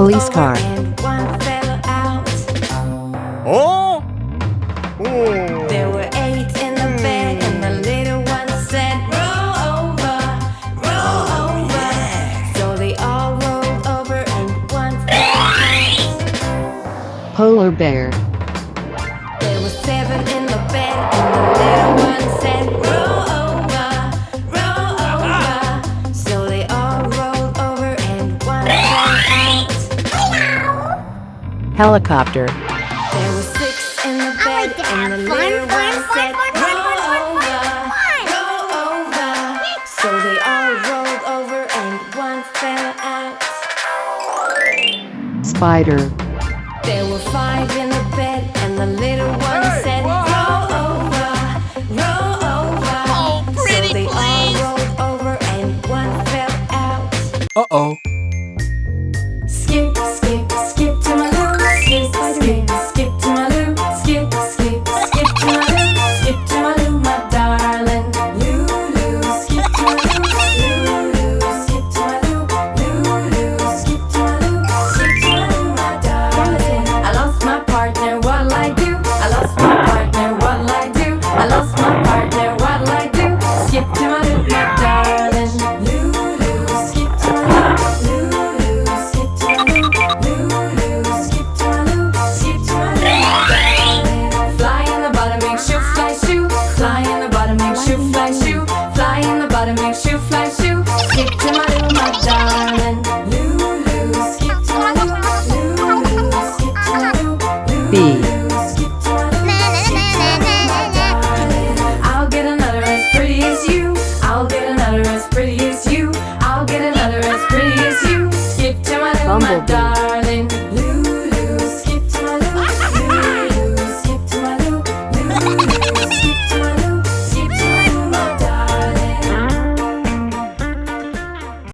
Police car. Oh! There were 8 in the bed, and the little one said, roll over, roll over. So they all rolled over, and one fell out. Polar bear. There were 7 in the bed, and the little one said, roll over, roll over. So they all rolled over, and one fell out. Helicopter. There were 6 in the bed, and the little one said, roll over, roll over. So they all rolled over, and one fell out. Spider. There were 5 in the bed, and the little one said, roll over, roll over. So they all rolled over, and one fell out. Uh-oh. Skip, skip, skip to my loo. Skip, skip, skip to my loo. Skip, skip, skip to my loo. Skip to my loo, my darling. Loo, loo, skip to my loo. Loo, loo, skip to my loo. Loo, loo, skip to my loo. Skip to my loo, my darling. I lost my partner, what'll I do? I lost my partner, what'll I do? I lost my partner, what'll I do? Skip to my loo, my darling. Loo, loo, skip to my loo. Loo, loo, skip to my loo. Loo, loo, skip to my loo. Skip to my loo, my darling. Fly in the bottom, make shoe, fly shoe. Fly in the bottom, make shoe, fly shoe. Fly in the bottom, make shoe, fly shoe. Skip to my loo, my darling. Loo, loo, skip to my loo. Loo, loo, skip to my loo. Loo, B.